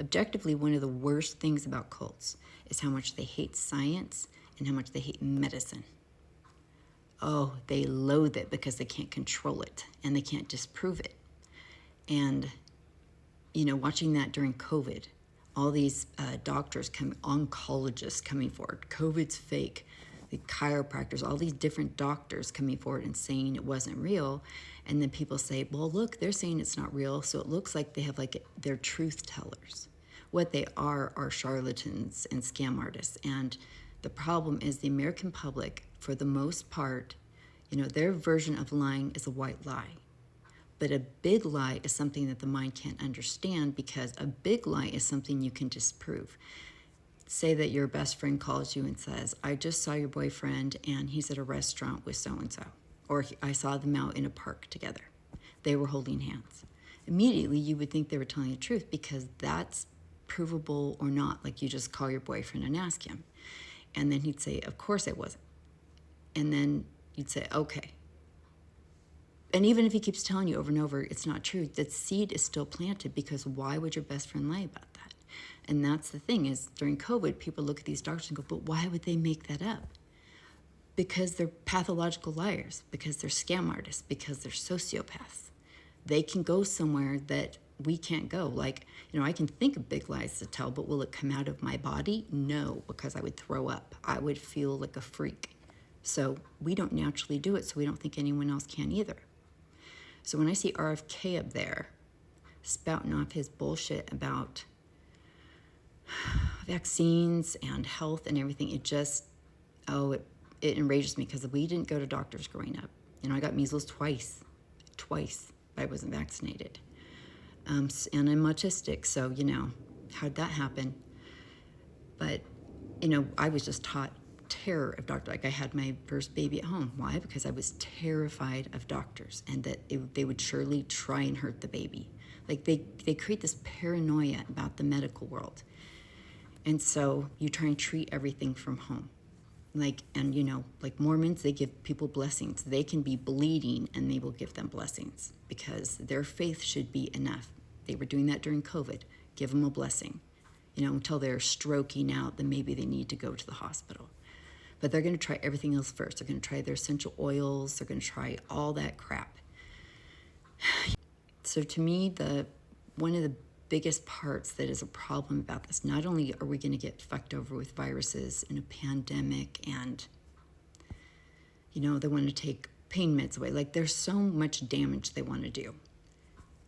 Objectively, one of the worst things about cults is how much they hate science and how much they hate medicine. Oh, they loathe it because they can't control it and they can't disprove it. And, watching that during COVID, all these doctors, oncologists coming forward, COVID's fake, the chiropractors, all these different doctors coming forward and saying it wasn't real. And then people say, well, look, they're saying it's not real. So it looks like they have they're truth tellers. What they are charlatans and scam artists. And the problem is the American public, for the most part, their version of lying is a white lie. But a big lie is something that the mind can't understand, because a big lie is something you can disprove. Say that your best friend calls you and says, I just saw your boyfriend and he's at a restaurant with so-and-so. Or I saw them out in a park together. They were holding hands. Immediately you would think they were telling the truth, because that's provable or not. Like, you just call your boyfriend and ask him. And then he'd say, of course it wasn't. And then you'd say, okay. And even if he keeps telling you over and over it's not true, that seed is still planted, because why would your best friend lie about that? And that's the thing, is during COVID, people look at these doctors and go, but why would they make that up? Because they're pathological liars, because they're scam artists, because they're sociopaths. They can go somewhere that we can't go. Like, I can think of big lies to tell, but will it come out of my body? No, because I would throw up. I would feel like a freak. So we don't naturally do it, so we don't think anyone else can either. So when I see RFK up there spouting off his bullshit about vaccines and health and everything, it enrages me, because we didn't go to doctors growing up. I got measles twice. I wasn't vaccinated. And I'm autistic, so, how'd that happen? But, I was just taught terror of doctors. Like, I had my first baby at home. Why? Because I was terrified of doctors, and that they would surely try and hurt the baby. Like, they create this paranoia about the medical world. And so you try and treat everything from home. Like Mormons, they give people blessings. They can be bleeding and they will give them blessings, because their faith should be enough. They were doing that during COVID. Give them a blessing, until they're stroking out, then maybe they need to go to the hospital. But they're going to try everything else first. They're going to try their essential oils. They're going to try all that crap. So to me, one of the biggest parts that is a problem about this, not only are we going to get fucked over with viruses and a pandemic, and, they want to take pain meds away. Like, there's so much damage they want to do.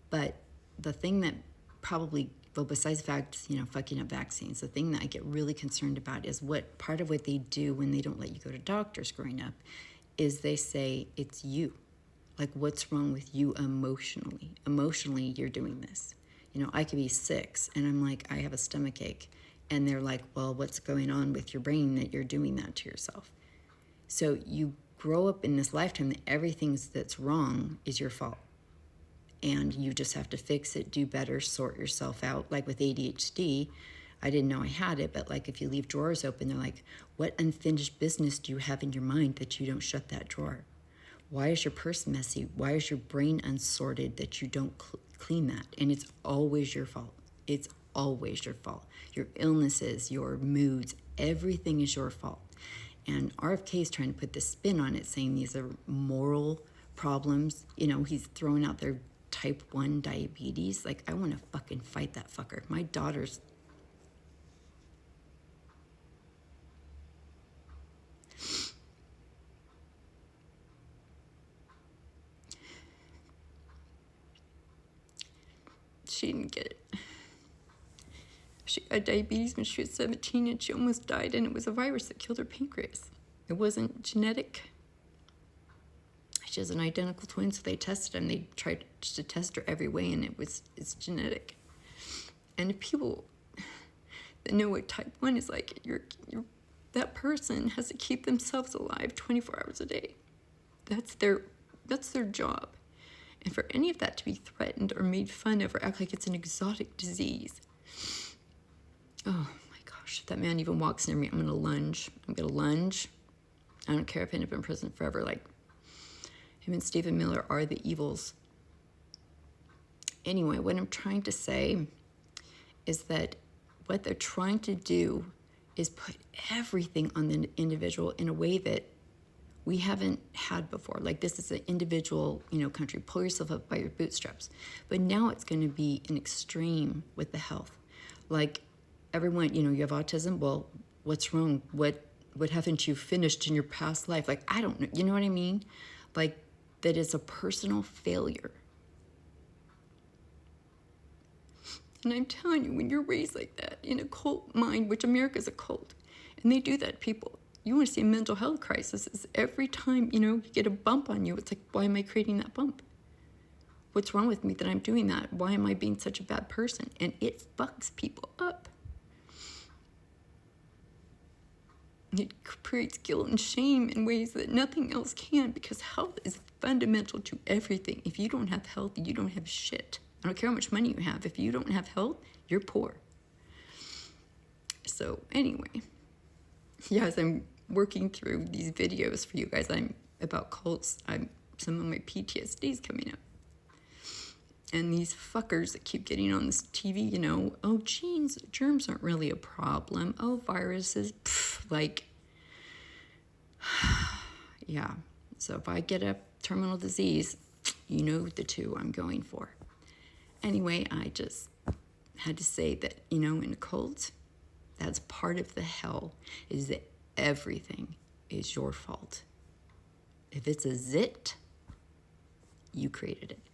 But the thing that probably, besides the fact, fucking up vaccines, the thing that I get really concerned about is part of what they do when they don't let you go to doctors growing up is they say it's you. Like, what's wrong with you emotionally? Emotionally, you're doing this. I could be 6 and I'm like, I have a stomach ache. And they're like, well, what's going on with your brain that you're doing that to yourself? So you grow up in this lifetime that everything that's wrong is your fault. And you just have to fix it, do better, sort yourself out. Like with ADHD, I didn't know I had it, but like if you leave drawers open, they're like, what unfinished business do you have in your mind that you don't shut that drawer? Why is your purse messy? Why is your brain unsorted that you don't clean that? And it's always your fault. It's always your fault. Your illnesses, your moods, everything is your fault. And RFK is trying to put this spin on it, saying these are moral problems. He's throwing out their type 1 diabetes. Like, I want to fucking fight that fucker. My daughter's... She didn't get it. She got diabetes when she was 17 and she almost died, and it was a virus that killed her pancreas. It wasn't genetic. She has an identical twin, so they tested her, and they tried to test her every way, and it's genetic. And if people that know what type 1 is like, that person has to keep themselves alive 24 hours a day. That's their job. And for any of that to be threatened or made fun of or act like it's an exotic disease. Oh my gosh, if that man even walks near me, I'm gonna lunge. I don't care if I end up in prison forever. Like, him and Stephen Miller are the evils. Anyway, what I'm trying to say is that what they're trying to do is put everything on the individual in a way that we haven't had before. Like, this is an individual, country. Pull yourself up by your bootstraps. But now it's going to be an extreme with the health. Like, everyone, you have autism. Well, what's wrong? What haven't you finished in your past life? Like, I don't know. You know what I mean? Like, that is a personal failure. And I'm telling you, when you're raised like that in a cult mind, which America's a cult, and they do that to people, you want to see a mental health crisis. Is every time, you get a bump on you, it's like, why am I creating that bump? What's wrong with me that I'm doing that? Why am I being such a bad person? And it fucks people up. It creates guilt and shame in ways that nothing else can, because health is fundamental to everything. If you don't have health, you don't have shit. I don't care how much money you have. If you don't have health, you're poor. So anyway, as I'm working through these videos for you guys, I'm about cults. Some of my PTSD is coming up. And these fuckers that keep getting on this TV, oh, germs aren't really a problem. Oh, viruses, yeah. So if I get a terminal disease, the two I'm going for. Anyway, I just had to say that, in a cult, that's part of the hell, is that everything is your fault. If it's a zit, you created it.